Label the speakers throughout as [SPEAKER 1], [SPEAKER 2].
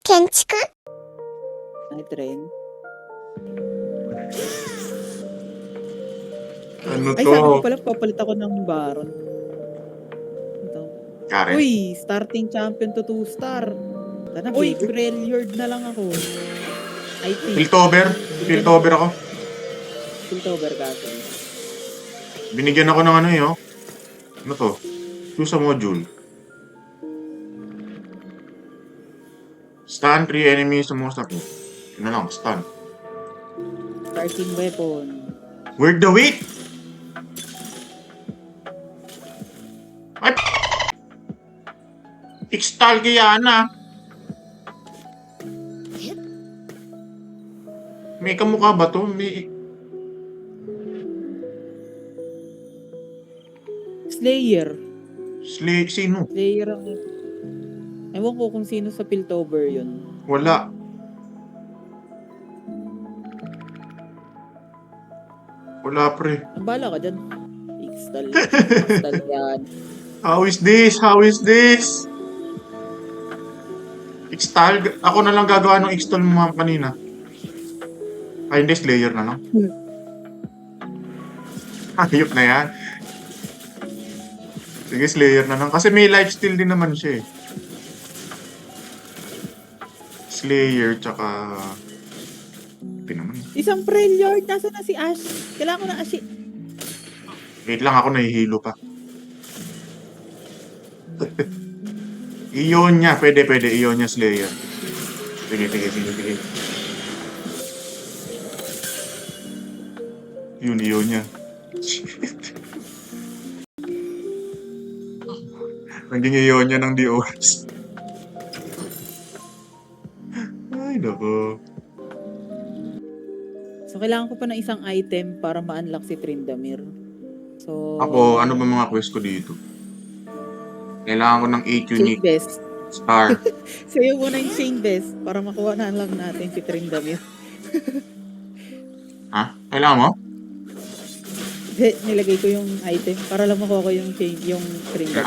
[SPEAKER 1] 建築
[SPEAKER 2] Night Rain.
[SPEAKER 3] Ano
[SPEAKER 2] Ay, sabi ko
[SPEAKER 3] to?
[SPEAKER 2] pala, papalit ako ng Baron. Ito.
[SPEAKER 3] Karen?
[SPEAKER 2] Uy, starting champion to 2-star. Sana, uy, Freljord na lang ako. I think.
[SPEAKER 3] Piltover ako.
[SPEAKER 2] Piltover kasi.
[SPEAKER 3] Binigyan ako ng ano eh, oh. Ano to? Choose a module. Stun 3 enemies sa most ako. Yun na lang, stun.
[SPEAKER 2] Starting weapon.
[SPEAKER 3] Where'd the wait? Ay! Ixtal Guyana. May kamukha ba to? May...
[SPEAKER 2] Slayer.
[SPEAKER 3] Sino?
[SPEAKER 2] Slayer ang... Ewan ko kung sino sa Piltover yun.
[SPEAKER 3] Wala. Wala pre.
[SPEAKER 2] Ang bala ka dyan. Ixtal. Ixtal yan.
[SPEAKER 3] How is this? How is this? Ixtal? Ako na lang gagawa ng Ixtal mo kanina. Ay, hindi. Slayer na lang. Ayop na yan. Sige, Slayer na lang. Kasi may lifesteal din naman siya eh. Slayer, tsaka... Naman.
[SPEAKER 2] Isang Freljord. Nasa na si Ash? Kailangan ko na Ash.
[SPEAKER 3] Wait lang, ako nahihilo pa. Ionia. Pwede. Ionia Slayer. Sige. Yun, Ionia. Naging Ionia ng DOS. Ay, nako.
[SPEAKER 2] So, kailangan ko pa ng isang item para ma-unlock si Tryndamere. So...
[SPEAKER 3] Ako, ano ba mga quest ko dito? Kailangan ko ng 8
[SPEAKER 2] Chain
[SPEAKER 3] unique
[SPEAKER 2] Best.
[SPEAKER 3] star.
[SPEAKER 2] Sayo mo na yung Chain Best para makuha na lang natin si Tryndamere.
[SPEAKER 3] Ha? Kailangan mo?
[SPEAKER 2] Nilagay ko yung item para lang makuha ko yung Tryndamere.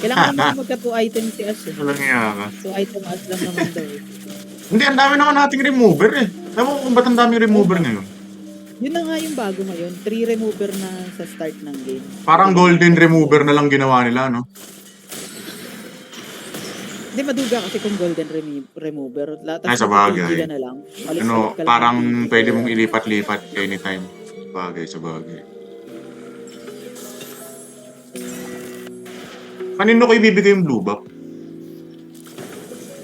[SPEAKER 2] Kailangan naman magka 2 items si Ash.
[SPEAKER 3] Walang iya ka.
[SPEAKER 2] So, item Ash lang naman daw.
[SPEAKER 3] Hindi, ang dami naman nating remover eh. Alam mo kung ba't ang daming remover ngayon?
[SPEAKER 2] Yun na nga yung bago ngayon. 3 remover na sa start ng game.
[SPEAKER 3] Parang golden remover na lang ginawa nila, no?
[SPEAKER 2] Hindi, maduga kasi kung golden remover.
[SPEAKER 3] Ay, sa bagay.
[SPEAKER 2] Ka na lang.
[SPEAKER 3] Ano, parang pwede mong ilipat-lipat anytime. Sa bagay. Kanino ko ibibigay yung blue buff?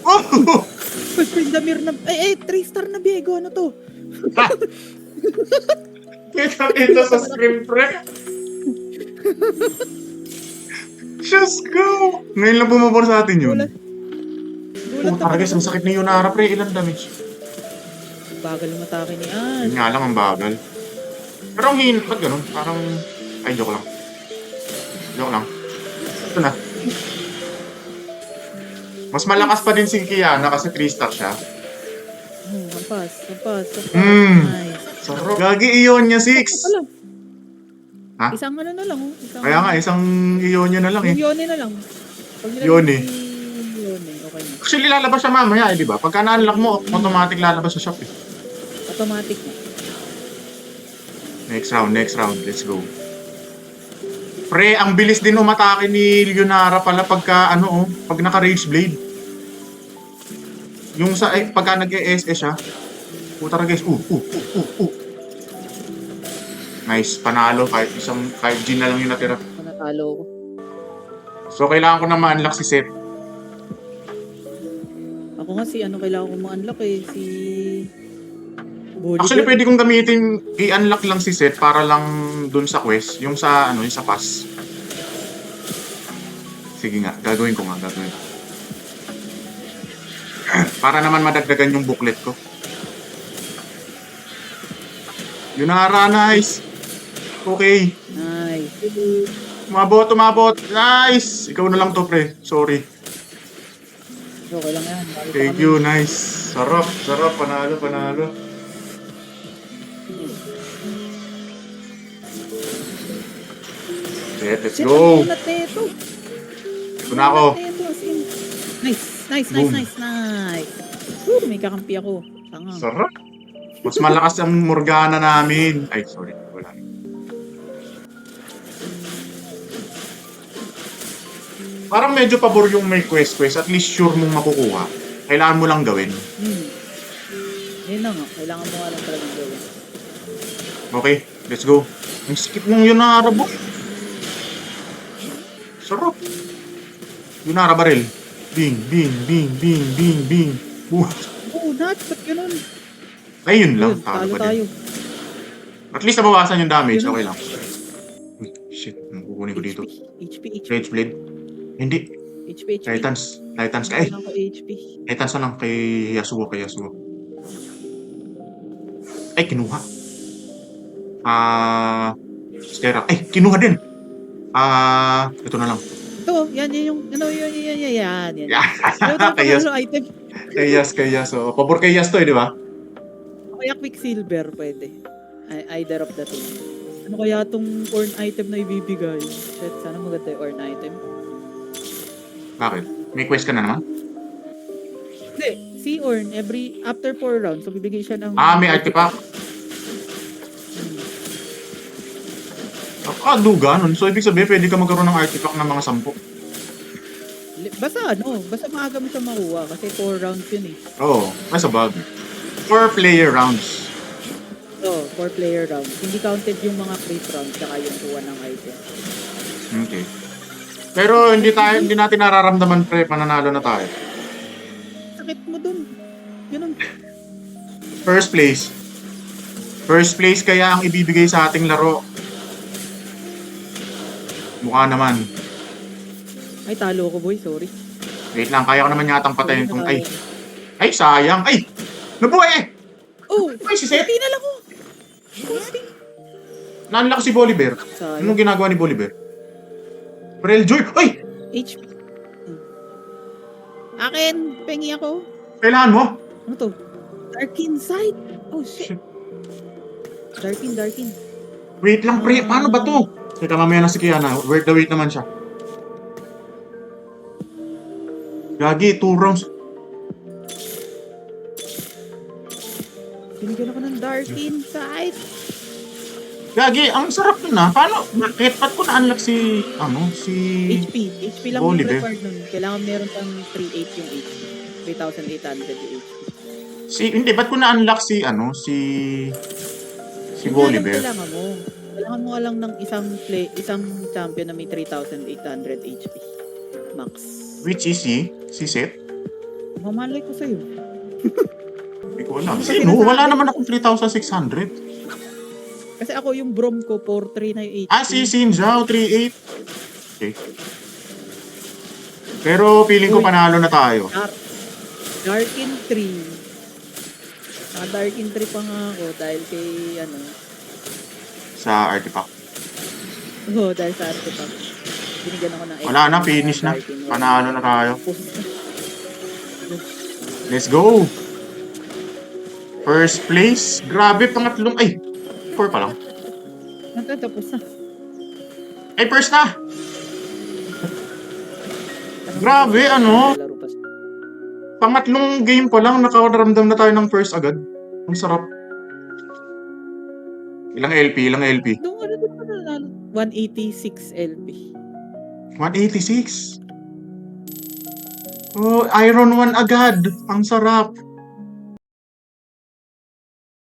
[SPEAKER 3] Oh!
[SPEAKER 2] Tryndamere na... 3-star na Biego. Ano to?
[SPEAKER 3] Kita sa screen, pre. Just go! Ngayon lang bumabor sa atin yun.
[SPEAKER 2] Gulat
[SPEAKER 3] Talaga, ang sakit ni Yunara, pre. Ilan damage?
[SPEAKER 2] Bagal yung atake ni Ash.
[SPEAKER 3] Yun nga lang, ang bagal. Pero ang ba't ganun? Parang... Ay, joke lang. Ito na. Mas malakas pa din si Kiana kasi 3-star siya.
[SPEAKER 2] Hampas. Nice.
[SPEAKER 3] Sarap. Gagi, Ionia 6. Ha?
[SPEAKER 2] Isang ano na lang, oh.
[SPEAKER 3] Kaya nga, isang Ionia na lang eh.
[SPEAKER 2] Yung Yone na lang. Pag
[SPEAKER 3] Yone.
[SPEAKER 2] Yone, okay na.
[SPEAKER 3] Actually, lalabas siya mamaya eh, di ba? Pagka na-unlock mo, automatic lalabas sa shop eh.
[SPEAKER 2] Automatic na.
[SPEAKER 3] Next round. Let's go. Pre, ang bilis din umatake ni Leonara pala pagka, pag naka-rage blade. Yung sa, pagka nag-ESS siya. Puta guys. Nice, panalo. Kahit G na lang yung natira.
[SPEAKER 2] Natalo ko.
[SPEAKER 3] So, kailangan ko na ma-unlock si Seth.
[SPEAKER 2] Ako nga kailangan ko ma-unlock eh. Si... Bollywood.
[SPEAKER 3] Actually, pwede kong gamitin, i-unlock lang si Seth para lang dun sa quest. Yung sa, yung sa pass. Sige nga, gagawin ko. Para naman madagdagan yung booklet ko. Yunara, nice! Okay.
[SPEAKER 2] Nice.
[SPEAKER 3] Umabot. Nice! Ikaw na lang to, pre. Sorry.
[SPEAKER 2] Okay lang yan.
[SPEAKER 3] Thank you, nice. Sarap. Panalo. Let's go! Ito na ako.
[SPEAKER 2] Nice.
[SPEAKER 3] Boom.
[SPEAKER 2] Nice. May kakampi ako. Tanga.
[SPEAKER 3] Sarap. Mas malakas ang Morgana namin. Ay, sorry. Wala. Parang medyo pabor yung may quest. At least sure mong makukuha. Kailangan mo lang gawin.
[SPEAKER 2] Yun na nga. Kailangan mo nga lang talagang gawin.
[SPEAKER 3] Okay, let's go. Ang skip mong yun na arabo. Sarap. Yun na baril. Bing, bing, bing, bing, bing, bing.
[SPEAKER 2] Oh, nuts. Ba't ganun?
[SPEAKER 3] Ay, yun lang.
[SPEAKER 2] Yun,
[SPEAKER 3] Talo
[SPEAKER 2] talo
[SPEAKER 3] pa
[SPEAKER 2] tayo.
[SPEAKER 3] din. At least nabawasan yung damage.
[SPEAKER 2] Yun.
[SPEAKER 3] Okay lang. Uy, shit. Anong kukunin ko dito?
[SPEAKER 2] HP.
[SPEAKER 3] Rage Blade? Hindi.
[SPEAKER 2] HP.
[SPEAKER 3] Titans. Titans ka. Ay,
[SPEAKER 2] Kailangan ko HP.
[SPEAKER 3] Titans na lang kay Yasuo. Ay, kinuha. Stera. Ay, kinuha din. Ito na lang.
[SPEAKER 2] Ito, yan yung, yan.
[SPEAKER 3] Yeah.
[SPEAKER 2] Ano ito
[SPEAKER 3] Kay Yas.
[SPEAKER 2] panalo item?
[SPEAKER 3] Kay Yas. So, pabor kay Yas to eh, di ba?
[SPEAKER 2] Kaya Quicksilver pwede. Either of the two. Ano kaya tong orn item na ibibigay? Shit, sana maganda yung orn item.
[SPEAKER 3] Bakit? May quest ka na naman?
[SPEAKER 2] Hindi, si orn, after 4 rounds, so bibigay siya ng...
[SPEAKER 3] May artifact. Ganun. So, ibig sabihin, pwede ka magkaroon ng artifact ng mga 10.
[SPEAKER 2] Basta maaga mo siya makuha kasi 4 rounds yun eh.
[SPEAKER 3] Oo, nasa bag. 4 player rounds.
[SPEAKER 2] So, 4 player rounds. Hindi counted yung mga crit rounds saka yung kuha ng item.
[SPEAKER 3] Okay. Pero hindi natin nararamdaman pre, pananalo na tayo.
[SPEAKER 2] Sakit mo dun. Ganun.
[SPEAKER 3] First place. First place kaya ang ibibigay sa ating laro. Mukha naman.
[SPEAKER 2] Ay, talo ko boy, sorry.
[SPEAKER 3] Wait lang, kaya ko naman yatang patayin kung ay, sayang. Ay, nabuhay eh!
[SPEAKER 2] Oh,
[SPEAKER 3] Ay, si Seth.
[SPEAKER 2] Pinala ko.
[SPEAKER 3] Naanla ko si Bolivar.
[SPEAKER 2] Sayang.
[SPEAKER 3] Anong ginagawa ni Bolivar? Brel Joy! Ay!
[SPEAKER 2] HP. Akin, pengi ako.
[SPEAKER 3] Kailangan mo?
[SPEAKER 2] Ano to? Darkin Sight. Oh, shit. Darkin.
[SPEAKER 3] Wait lang pre, paano ba to? Teka, mamaya na si Kiana. Worth the wait naman siya. Gagi, 2 rounds.
[SPEAKER 2] Binigyan ako ng Darkin Sight.
[SPEAKER 3] Gagi, ang sarap nun ah. Paano? Bakit? Ba't ko na-unlock si
[SPEAKER 2] HP lang yung
[SPEAKER 3] Bolivar.
[SPEAKER 2] required nun. Kailangan meron kang 3.8 yung HP. 3,800 yung HP.
[SPEAKER 3] Hindi, ba't ko na-unlock si Bolivar?
[SPEAKER 2] Kailangan mo lang ng isang champion na may 3,800 HP. Max.
[SPEAKER 3] Which is si Seth?
[SPEAKER 2] Mamalay ko sa'yo.
[SPEAKER 3] Hindi ko alam.
[SPEAKER 2] Ano ba
[SPEAKER 3] Sino?
[SPEAKER 2] sinasabi?
[SPEAKER 3] Wala naman akong 3,600.
[SPEAKER 2] Kasi ako yung Brom ko, 4.3 na yung HP.
[SPEAKER 3] Si Sinjao, 3,800. Okay. Pero feeling ko panalo na tayo.
[SPEAKER 2] Darkin 3. Darkin 3 pa nga ako dahil kay
[SPEAKER 3] Sa artifact.
[SPEAKER 2] dahil sa artifact. Binigyan ako ng
[SPEAKER 3] Wala na, finish na.
[SPEAKER 2] Darkin.
[SPEAKER 3] Panalo na tayo. Let's go! First place. Grabe, pangatlong. Ay, 4 pa lang.
[SPEAKER 2] Natatapos na.
[SPEAKER 3] Ay, first na! Grabe,
[SPEAKER 2] Laro pa siya.
[SPEAKER 3] Pangatlong game pa lang, nakaramdam na tayo ng first agad. Ang sarap. Ilang LP?
[SPEAKER 2] Doon pa nanalo. 186 LP.
[SPEAKER 3] 186. Oh, Iron 1 agad. Ang sarap.